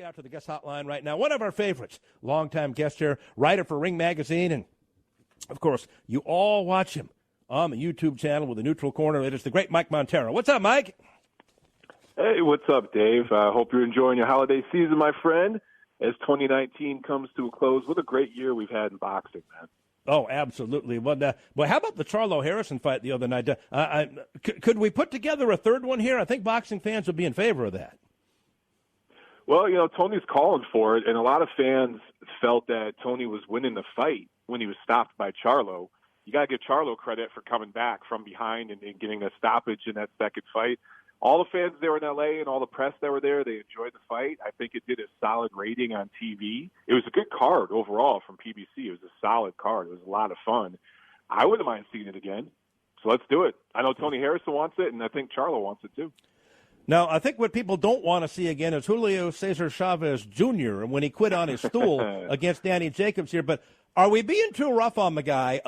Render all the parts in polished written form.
out to the guest hotline right now. One of our favorites, longtime guest here, writer for Ring Magazine, and, of course, you all watch him on the YouTube channel with the Neutral Corner. It is the great Mike Montero. What's up, Mike? Hey, what's up, Dave? I hope you're enjoying your holiday season, my friend, as 2019 comes to a close. What a great year we've had in boxing, man. Oh, absolutely. Well, how about the Charlo Harrison fight the other night? Could we put together a third one here? I think boxing fans would be in favor of that. Well, Tony's calling for it, and a lot of fans felt that Tony was winning the fight when he was stopped by Charlo. You got to give Charlo credit for coming back from behind and getting a stoppage in that second fight. All the fans there in L.A. and all the press that were there, they enjoyed the fight. I think it did a solid rating on TV. It was a good card overall from PBC. It was a solid card. It was a lot of fun. I wouldn't mind seeing it again. So let's do it. I know Tony Harrison wants it, and I think Charlo wants it too. Now, I think what people don't want to see again is Julio Cesar Chavez Jr. when he quit on his stool against Danny Jacobs here. But are we being too rough on the guy?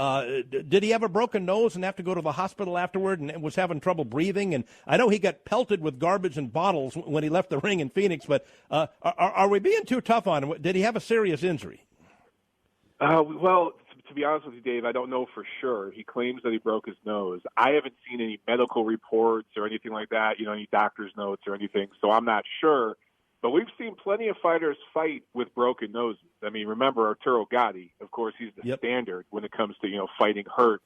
Did he have a broken nose and have to go to the hospital afterward and was having trouble breathing? And I know he got pelted with garbage and bottles when he left the ring in Phoenix, but are we being too tough on him? Did he have a serious injury? Well, to be honest with you, Dave, I don't know for sure. He claims that he broke his nose. I haven't seen any medical reports or anything like that, any doctor's notes or anything, so I'm not sure. But we've seen plenty of fighters fight with broken noses. I mean, remember Arturo Gatti, of course, he's the standard when it comes to, fighting hurt.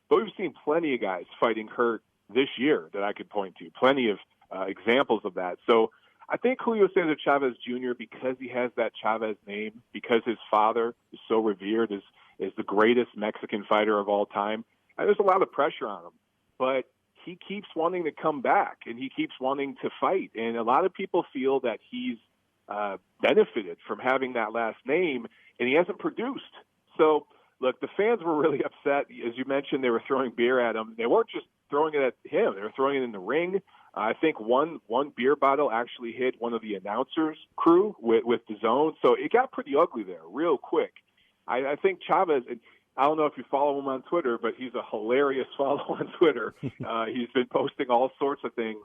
But we've seen plenty of guys fighting hurt this year that I could point to, plenty of examples of that. So I think Julio Cesar Chavez Jr., because he has that Chavez name, because his father is so revered as the greatest Mexican fighter of all time, there's a lot of pressure on him. But he keeps wanting to come back, and he keeps wanting to fight. And a lot of people feel that he's benefited from having that last name, and he hasn't produced. So, look, the fans were really upset. As you mentioned, they were throwing beer at him. They weren't just throwing it at him. They were throwing it in the ring. I think one beer bottle actually hit one of the announcers' crew with the zone. So it got pretty ugly there real quick. I think Chavez, I don't know if you follow him on Twitter, but he's a hilarious follow on Twitter. He's been posting all sorts of things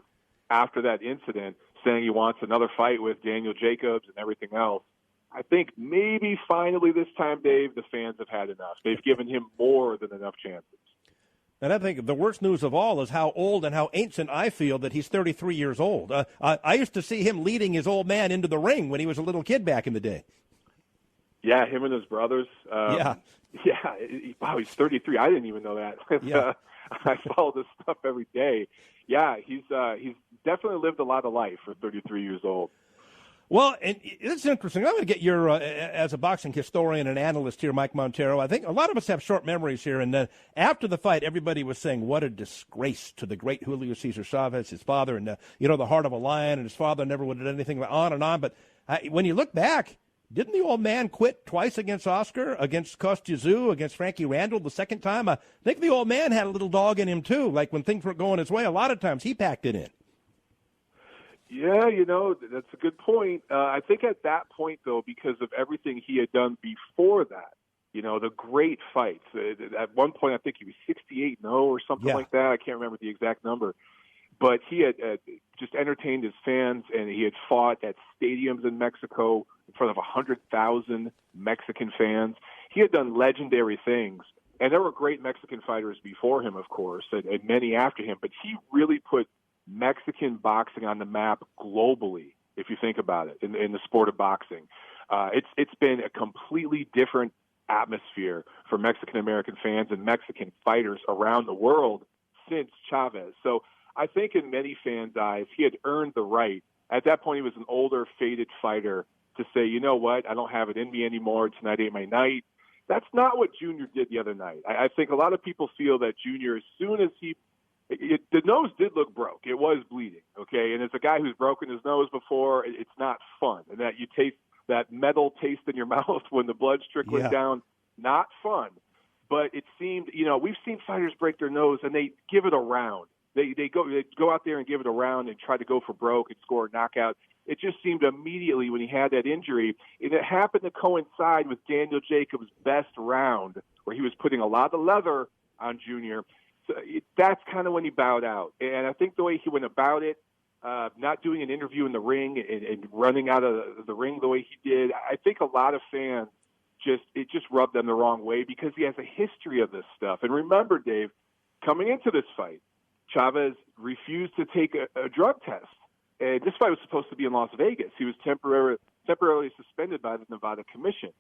after that incident, saying he wants another fight with Daniel Jacobs and everything else. I think maybe finally this time, Dave, the fans have had enough. They've given him more than enough chances. And I think the worst news of all is how old and how ancient I feel that he's 33 years old. I used to see him leading his old man into the ring when he was a little kid back in the day. Yeah, him and his brothers. Yeah, wow, he's 33. I didn't even know that. Yeah. I follow this stuff every day. Yeah, he's definitely lived a lot of life for 33 years old. Well, and it's interesting. I'm going to get your, as a boxing historian and analyst here, Mike Montero. I think a lot of us have short memories here. And after the fight, everybody was saying, what a disgrace to the great Julio Cesar Chavez, his father, and, the heart of a lion, and his father never would have done anything, on and on. But when you look back, didn't the old man quit twice against Oscar, against Kostya, against Frankie Randall the second time? I think the old man had a little dog in him, too. Like when things weren't going his way, a lot of times he packed it in. Yeah, that's a good point. I think at that point, though, because of everything he had done before that, the great fights. At one point, I think he was 68-0 or something like that. I can't remember the exact number. But he had just entertained his fans, and he had fought at stadiums in Mexico in front of 100,000 Mexican fans. He had done legendary things. And there were great Mexican fighters before him, of course, and many after him. But he really put Mexican boxing on the map globally, if you think about it, in the sport of boxing. It's been a completely different atmosphere for Mexican-American fans and Mexican fighters around the world since Chavez. So I think in many fans' eyes, he had earned the right. At that point, he was an older, faded fighter to say, you know what, I don't have it in me anymore. Tonight ain't my night. That's not what Junior did the other night. I think a lot of people feel that Junior, as soon as the nose did look broke. It was bleeding, okay? And as a guy who's broken his nose before, it's not fun. And that you taste that metal taste in your mouth when the blood's trickling down, not fun. But it seemed, we've seen fighters break their nose and they give it a round. They go out there and give it a round and try to go for broke and score a knockout. It just seemed immediately when he had that injury, and it happened to coincide with Daniel Jacobs' best round, where he was putting a lot of leather on Junior. So that's kind of when he bowed out. And I think the way he went about it, not doing an interview in the ring and running out of the ring the way he did. I think a lot of fans it just rubbed them the wrong way because he has a history of this stuff. And remember, Dave, coming into this fight, Chavez refused to take a drug test. And this fight was supposed to be in Las Vegas. He was temporarily suspended by the Nevada Commission.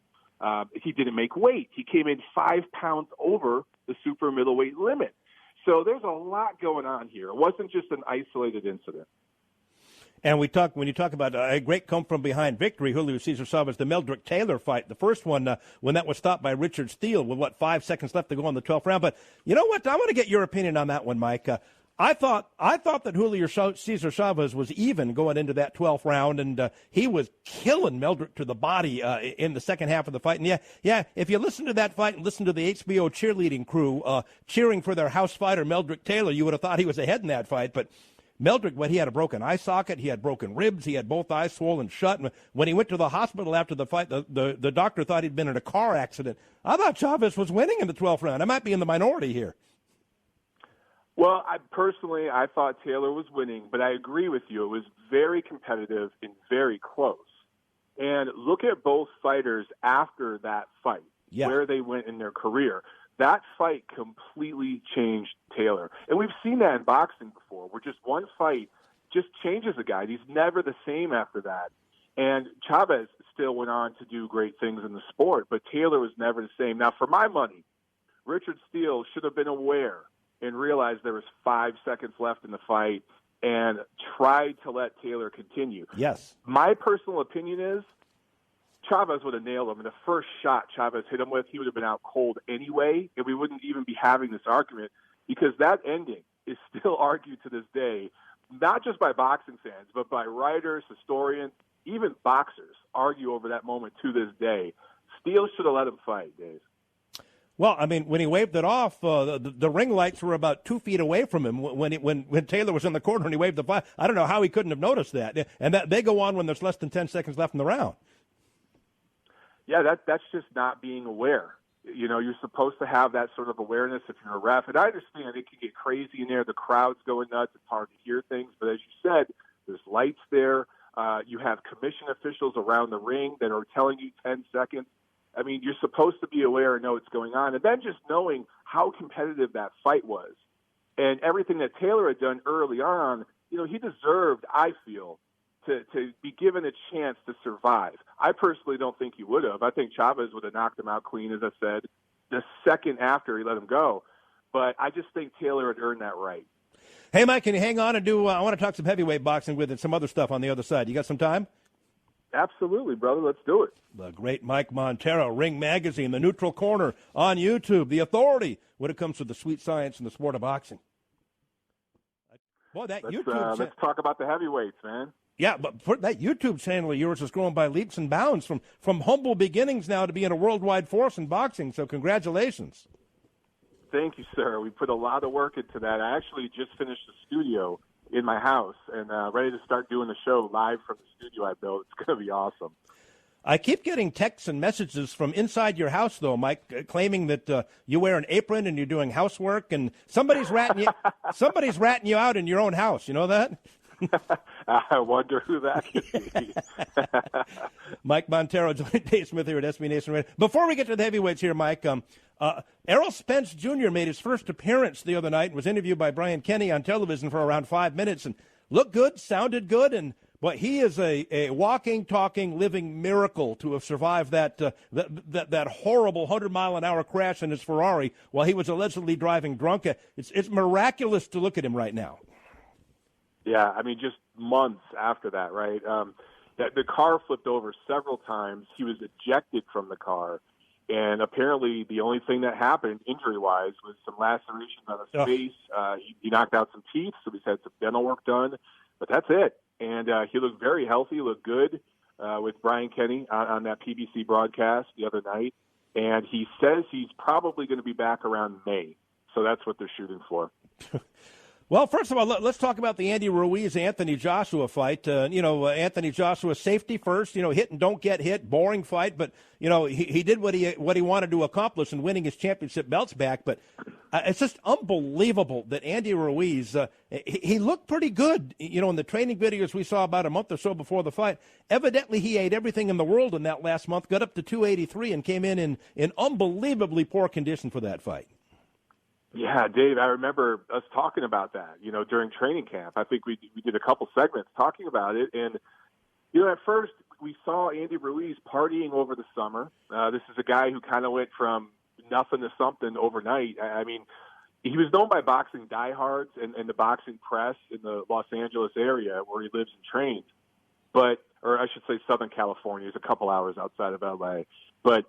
He didn't make weight. He came in 5 pounds over the super middleweight limit. So there's a lot going on here. It wasn't just an isolated incident. And when you talk about a great come-from-behind victory, Julio Cesar Chavez, the Meldrick Taylor fight, the first one when that was stopped by Richard Steele with, 5 seconds left to go in the 12th round. But you know what? I want to get your opinion on that one, Mike. I thought that Julio Cesar Chavez was even going into that 12th round, and he was killing Meldrick to the body in the second half of the fight. And yeah, if you listen to that fight and listen to the HBO cheerleading crew cheering for their house fighter Meldrick Taylor, you would have thought he was ahead in that fight. But Meldrick, he had a broken eye socket, he had broken ribs, he had both eyes swollen shut. And when he went to the hospital after the fight, the doctor thought he'd been in a car accident. I thought Chavez was winning in the 12th round. I might be in the minority here. Well, I thought Taylor was winning, but I agree with you. It was very competitive and very close. And look at both fighters after that fight, where they went in their career. That fight completely changed Taylor. And we've seen that in boxing before, where just one fight just changes a guy. He's never the same after that. And Chavez still went on to do great things in the sport, but Taylor was never the same. Now, for my money, Richard Steele should have been aware and realized there was 5 seconds left in the fight and tried to let Taylor continue. Yes. My personal opinion is Chavez would have nailed him. And the first shot Chavez hit him with, he would have been out cold anyway, and we wouldn't even be having this argument because that ending is still argued to this day, not just by boxing fans, but by writers, historians, even boxers argue over that moment to this day. Steele should have let him fight, Dave. Well, I mean, when he waved it off, the ring lights were about 2 feet away from him when Taylor was in the corner and he waved the flag. I don't know how he couldn't have noticed that. And that they go on when there's less than 10 seconds left in the round. Yeah, that's just not being aware. You know, you're supposed to have that sort of awareness if you're a ref. And I understand it can get crazy in there. The crowd's going nuts. It's hard to hear things. But as you said, there's lights there. You have commission officials around the ring that are telling you 10 seconds. I mean, you're supposed to be aware and know what's going on. And then just knowing how competitive that fight was and everything that Taylor had done early on, you know, he deserved, I feel, to be given a chance to survive. I personally don't think he would have. I think Chavez would have knocked him out clean, as I said, the second after he let him go. But I just think Taylor had earned that right. Hey, Mike, can you hang on and do I want to talk some heavyweight boxing with and some other stuff on the other side. You got some time? Absolutely, brother. Let's do it. The great Mike Montero, Ring Magazine, The Neutral Corner on YouTube, the authority when it comes to the sweet science and the sport of boxing. Boy, let's talk about the heavyweights, man. Yeah, but that YouTube channel of yours is growing by leaps and bounds from humble beginnings now to being a worldwide force in boxing, so congratulations. Thank you, sir. We put a lot of work into that. I actually just finished the studio in my house and ready to start doing the show live from the studio I built. It's going to be awesome. I keep getting texts and messages from inside your house, though, Mike, claiming that you wear an apron and you're doing housework, and somebody's ratting you out in your own house. You know that? I wonder who that could be. Mike Montero, joined Dave Smith here at SB Nation Radio. Before we get to the heavyweights here, Mike, Errol Spence Jr. made his first appearance the other night and was interviewed by Brian Kenny on television for around 5 minutes and looked good, sounded good, and but he is a walking, talking, living miracle to have survived that horrible 100-mile-an-hour crash in his Ferrari while he was allegedly driving drunk. It's miraculous to look at him right now. Yeah, I mean, just months after that, right? The car flipped over several times. He was ejected from the car, and apparently the only thing that happened injury-wise was some lacerations on his face. He knocked out some teeth, so he's had some dental work done, but that's it. And he looked very healthy, looked good with Brian Kenny on that PBC broadcast the other night. And he says he's probably going to be back around May. So that's what they're shooting for. Well, first of all, let's talk about the Andy Ruiz-Anthony Joshua fight. Anthony Joshua, safety first, hit and don't get hit, boring fight. But, he did what he wanted to accomplish in winning his championship belts back. But it's just unbelievable that Andy Ruiz, he looked pretty good, in the training videos we saw about a month or so before the fight. Evidently, he ate everything in the world in that last month, got up to 283 and came in unbelievably poor condition for that fight. Yeah, Dave, I remember us talking about that, during training camp. I think we did a couple segments talking about it. And, at first we saw Andy Ruiz partying over the summer. This is a guy who kind of went from nothing to something overnight. I mean, he was known by boxing diehards and the boxing press in the Los Angeles area where he lives and trains. Or I should say Southern California. He's a couple hours outside of L.A. But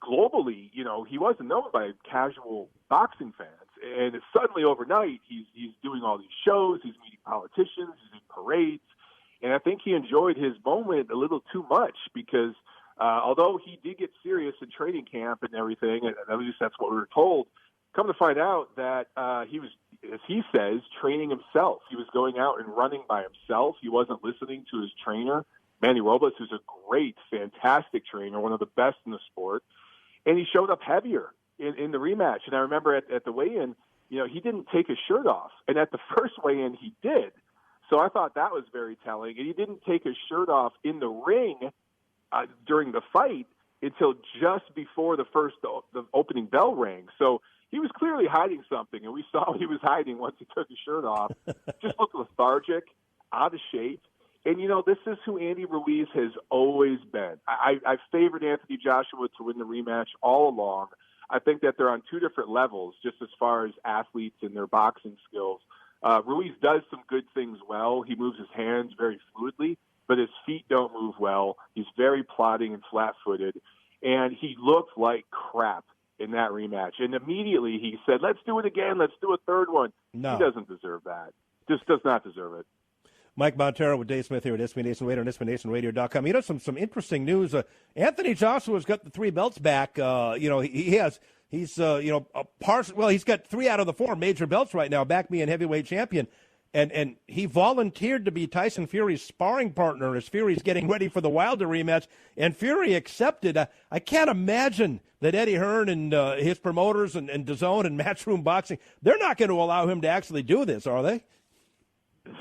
globally, he wasn't known by casual boxing fans. And suddenly overnight, he's doing all these shows, he's meeting politicians, he's in parades. And I think he enjoyed his moment a little too much because although he did get serious in training camp and everything, and at least that's what we were told, come to find out that he was, as he says, training himself. He was going out and running by himself. He wasn't listening to his trainer, Manny Robles, who's a great, fantastic trainer, one of the best in the sport. And he showed up heavier in the rematch. And I remember at the weigh-in, he didn't take his shirt off. And at the first weigh-in, he did. So I thought that was very telling. And he didn't take his shirt off in the ring during the fight until just before the opening bell rang. So he was clearly hiding something, and we saw what he was hiding once he took his shirt off. Just looked lethargic, out of shape. And, this is who Andy Ruiz has always been. I favored Anthony Joshua to win the rematch all along. I think that they're on two different levels just as far as athletes and their boxing skills. Ruiz does some good things well. He moves his hands very fluidly, but his feet don't move well. He's very plodding and flat-footed. And he looked like crap in that rematch. And immediately he said, let's do it again. Let's do a third one. No. He doesn't deserve that. Just does not deserve it. Mike Montero with Dave Smith here at SB Nation Radio and SBNationRadio.com. Some interesting news. Anthony Joshua's got the 3 belts back. He's got 3 out of the 4 major belts right now, back being heavyweight champion. And he volunteered to be Tyson Fury's sparring partner as Fury's getting ready for the Wilder rematch. And Fury accepted. I can't imagine that Eddie Hearn and his promoters and DAZN and Matchroom Boxing, they're not going to allow him to actually do this, are they?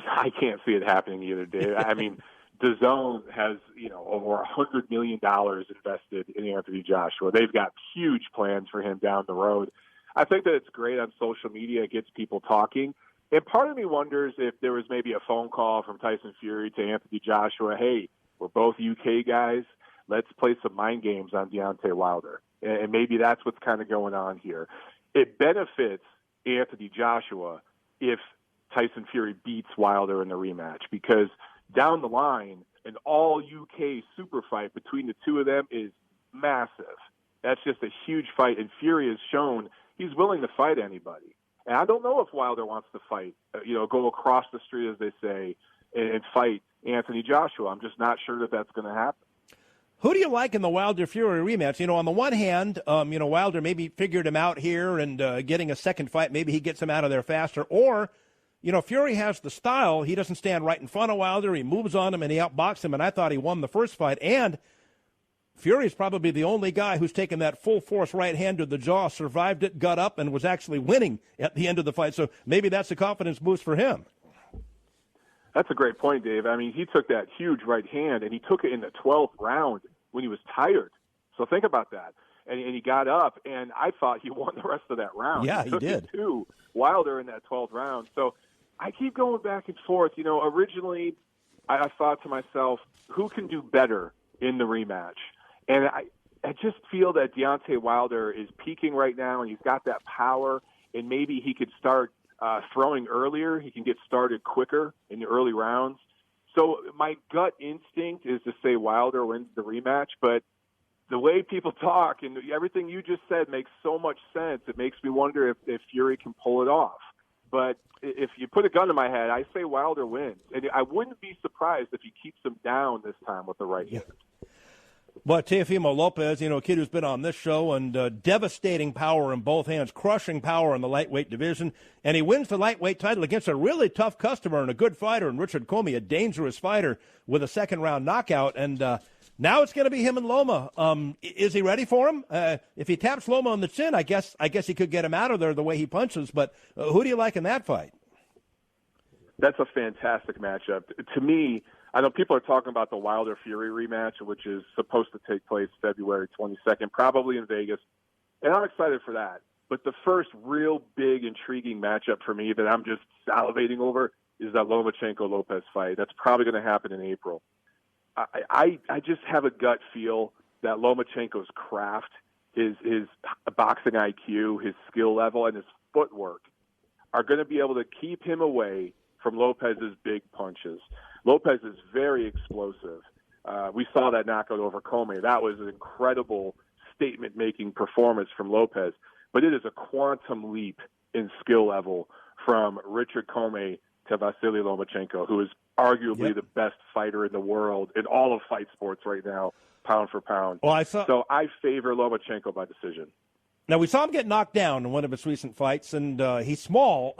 I can't see it happening either, Dave. I mean, DAZN has, over $100 million invested in Anthony Joshua. They've got huge plans for him down the road. I think that it's great on social media. It gets people talking. And part of me wonders if there was maybe a phone call from Tyson Fury to Anthony Joshua. Hey, we're both UK guys. Let's play some mind games on Deontay Wilder. And maybe that's what's kind of going on here. It benefits Anthony Joshua if Tyson Fury beats Wilder in the rematch, because down the line, an all-UK super fight between the two of them is massive. That's just a huge fight, and Fury has shown he's willing to fight anybody. And I don't know if Wilder wants to fight, go across the street, as they say, and fight Anthony Joshua. I'm just not sure that that's going to happen. Who do you like in the Wilder-Fury rematch? On the one hand, Wilder maybe figured him out here and getting a second fight, maybe he gets him out of there faster, or Fury has the style. He doesn't stand right in front of Wilder. He moves on him, and he outboxed him, and I thought he won the first fight. And Fury's probably the only guy who's taken that full-force right hand to the jaw, survived it, got up, and was actually winning at the end of the fight. So maybe that's a confidence boost for him. That's a great point, Dave. I mean, he took that huge right hand, and he took it in the 12th round when he was tired. So think about that. And he got up, and I thought he won the rest of that round. Yeah, he did. To Wilder in that 12th round. So I keep going back and forth. Originally I thought to myself, who can do better in the rematch? And I just feel that Deontay Wilder is peaking right now, and he's got that power, and maybe he could start throwing earlier. He can get started quicker in the early rounds. So my gut instinct is to say Wilder wins the rematch, but the way people talk and everything you just said makes so much sense. It makes me wonder if Fury can pull it off. But if you put a gun to my head, I say Wilder wins. And I wouldn't be surprised if he keeps him down this time with the right hand. But Teofimo Lopez, a kid who's been on this show, and devastating power in both hands, crushing power in the lightweight division. And he wins the lightweight title against a really tough customer and a good fighter in Richard Comey, a dangerous fighter with a second-round knockout. And now it's going to be him and Loma. Is he ready for him? If he taps Loma on the chin, I guess he could get him out of there the way he punches. But who do you like in that fight? That's a fantastic matchup. To me, I know people are talking about the Wilder-Fury rematch, which is supposed to take place February 22nd, probably in Vegas, and I'm excited for that. But the first real big, intriguing matchup for me that I'm just salivating over is that Lomachenko-Lopez fight. That's probably going to happen in April. I just have a gut feel that Lomachenko's craft, his boxing IQ, his skill level, and his footwork are going to be able to keep him away from Lopez's big punches. Lopez is very explosive. We saw that knockout over Comey. That was an incredible statement-making performance from Lopez. But it is a quantum leap in skill level from Richard Comey to Vasiliy Lomachenko, who is arguably the best fighter in the world in all of fight sports right now, pound for pound. Well, So I favor Lomachenko by decision. Now, we saw him get knocked down in one of his recent fights, and he's small.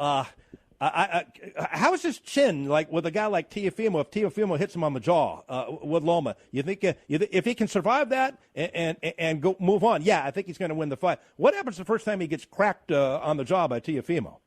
How is his chin like with a guy like Teofimo? If Teofimo hits him on the jaw with Loma, you think if he can survive that and go move on? Yeah, I think he's going to win the fight. What happens the first time he gets cracked on the jaw by Teofimo?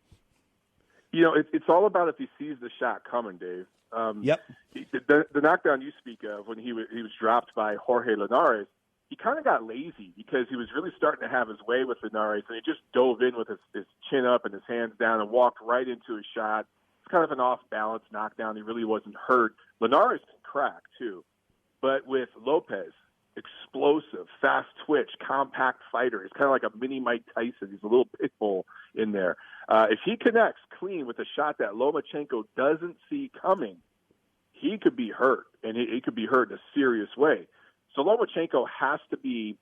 It's all about if he sees the shot coming, Dave. The knockdown you speak of when he was dropped by Jorge Linares, he kind of got lazy because he was really starting to have his way with Linares, and he just dove in with his chin up and his hands down and walked right into his shot. It's kind of an off-balance knockdown. He really wasn't hurt. Linares can crack, too. But with Lopez, explosive, fast twitch, compact fighter. He's kind of like a mini Mike Tyson. He's a little pit bull in there. If he connects clean with a shot that Lomachenko doesn't see coming, he could be hurt, and he could be hurt in a serious way. So Lomachenko has to be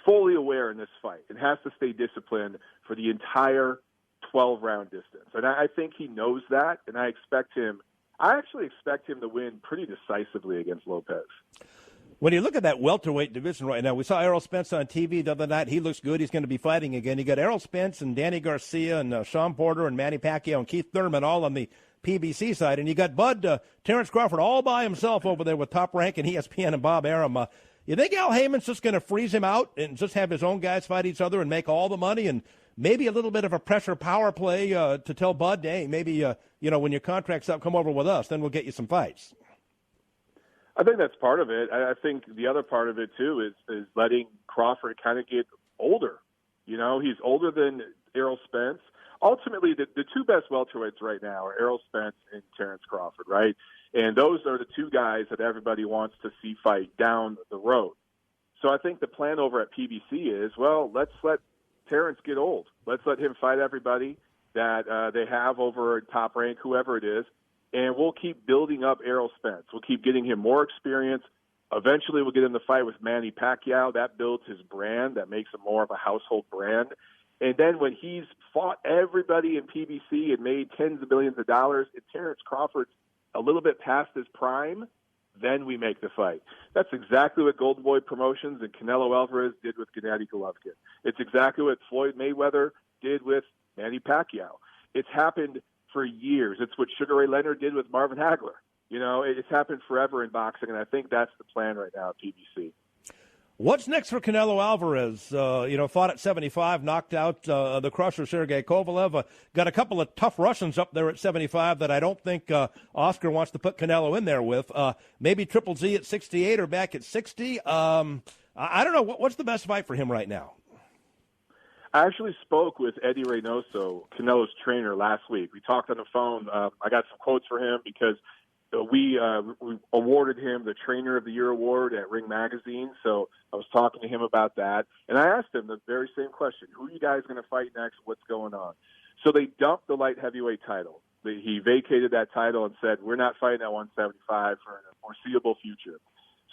fully aware in this fight and has to stay disciplined for the entire 12-round distance. And I think he knows that, and I actually expect him to win pretty decisively against Lopez. When you look at that welterweight division right now, we saw Errol Spence on TV the other night. He looks good. He's going to be fighting again. You got Errol Spence and Danny Garcia and Sean Porter and Manny Pacquiao and Keith Thurman all on the PBC side, and you got Bud Terrence Crawford all by himself over there with Top Rank and ESPN and Bob Arum. You think Al Heyman's just going to freeze him out and just have his own guys fight each other and make all the money and maybe a little bit of a pressure power play to tell Bud, hey, maybe when your contract's up, come over with us, then we'll get you some fights? I think that's part of it. I think the other part of it too is letting Crawford kind of get older. He's older than Errol Spence. Ultimately, the two best welterweights right now are Errol Spence and Terrence Crawford, right? And those are the two guys that everybody wants to see fight down the road. So I think the plan over at PBC is, well, let's let Terrence get old. Let's let him fight everybody that they have over at Top Rank, whoever it is, and we'll keep building up Errol Spence. We'll keep getting him more experience. Eventually, we'll get him to fight with Manny Pacquiao. That builds his brand. That makes him more of a household brand. And then when he's fought everybody in PBC and made tens of millions of dollars, and Terrence Crawford's a little bit past his prime, then we make the fight. That's exactly what Golden Boy Promotions and Canelo Alvarez did with Gennady Golovkin. It's exactly what Floyd Mayweather did with Manny Pacquiao. It's happened for years. It's what Sugar Ray Leonard did with Marvin Hagler. It's happened forever in boxing, and I think that's the plan right now at PBC. What's next for Canelo Alvarez? Fought at 75, knocked out the crusher Sergey Kovalev. Got a couple of tough Russians up there at 75 that I don't think Oscar wants to put Canelo in there with. Maybe Triple Z at 68 or back at 60. I don't know. What's the best fight for him right now? I actually spoke with Eddie Reynoso, Canelo's trainer, last week. We talked on the phone. I got some quotes for him because we awarded him the Trainer of the Year award at Ring Magazine, so I was talking to him about that. And I asked him the very same question. Who are you guys going to fight next? What's going on? So they dumped the light heavyweight title. He vacated that title and said, we're not fighting at 175 for the foreseeable future.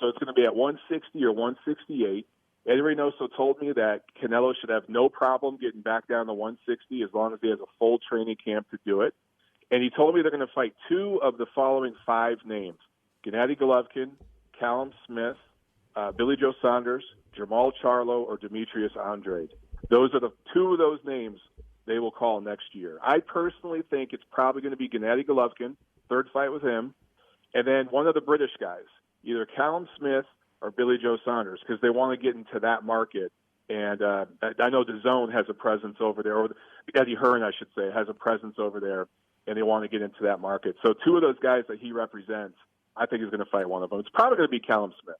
So it's going to be at 160 or 168. Eddie Reynoso told me that Canelo should have no problem getting back down to 160 as long as he has a full training camp to do it. And he told me they're going to fight two of the following five names: Gennady Golovkin, Callum Smith, Billy Joe Saunders, Jermell Charlo, or Demetrius Andrade. Those are the two of those names they will call next year. I personally think it's probably going to be Gennady Golovkin, third fight with him, and then one of the British guys, either Callum Smith or Billy Joe Saunders, because they want to get into that market. And I know DAZN has a presence over there, or Eddie Hearn, I should say, has a presence over there, and they want to get into that market. So two of those guys that he represents, I think he's going to fight one of them. It's probably going to be Callum Smith.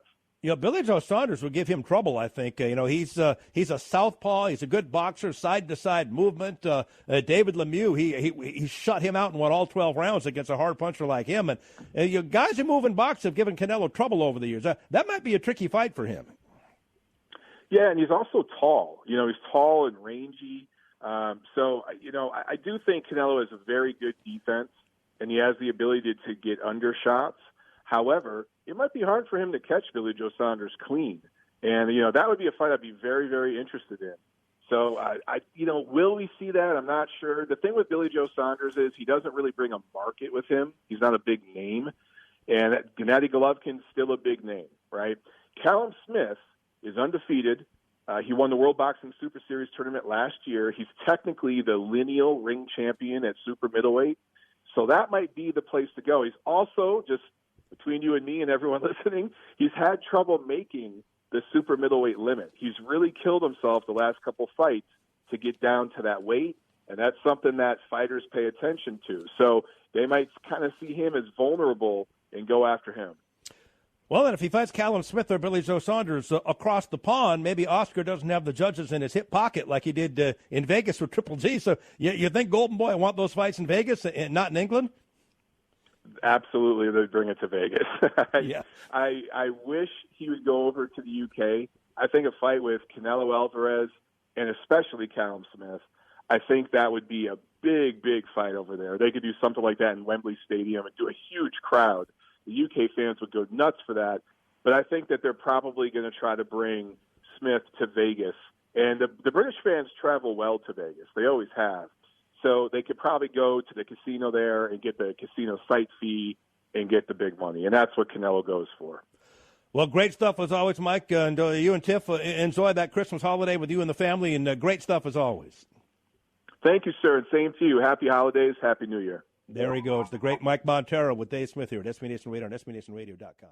Billy Joe Saunders would give him trouble, I think. He's a southpaw. He's a good boxer, side-to-side movement. David Lemieux, he shut him out and won all 12 rounds against a hard puncher like him. And guys who move in box have given Canelo trouble over the years. That might be a tricky fight for him. Yeah, and he's also tall. He's tall and rangy. I do think Canelo has a very good defense, and he has the ability to get under shots. However, it might be hard for him to catch Billy Joe Saunders clean. And, that would be a fight I'd be very, very interested in. So, will we see that? I'm not sure. The thing with Billy Joe Saunders is he doesn't really bring a market with him. He's not a big name. And Gennady Golovkin's still a big name, right? Callum Smith is undefeated. He won the World Boxing Super Series tournament last year. He's technically the lineal ring champion at super middleweight. So that might be the place to go. He's also, just between you and me and everyone listening, he's had trouble making the super middleweight limit. He's really killed himself the last couple fights to get down to that weight, and that's something that fighters pay attention to. So they might kind of see him as vulnerable and go after him. Well, then, if he fights Callum Smith or Billy Joe Saunders across the pond, maybe Oscar doesn't have the judges in his hip pocket like he did in Vegas with Triple G. So you think Golden Boy want those fights in Vegas and not in England? Absolutely, they'd bring it to Vegas. Yeah. I wish he would go over to the UK. I think a fight with Canelo Alvarez and especially Callum Smith, I think that would be a big, big fight over there. They could do something like that in Wembley Stadium and do a huge crowd. The UK fans would go nuts for that. But I think that they're probably going to try to bring Smith to Vegas. And the British fans travel well to Vegas. They always have. So they could probably go to the casino there and get the casino site fee and get the big money. And that's what Canelo goes for. Well, great stuff as always, Mike. And you and Tiff, enjoy that Christmas holiday with you and the family. And great stuff as always. Thank you, sir. And same to you. Happy holidays. Happy New Year. There he goes, the great Mike Montero with Dave Smith here at SB Nation Radio on SBNationRadio.com.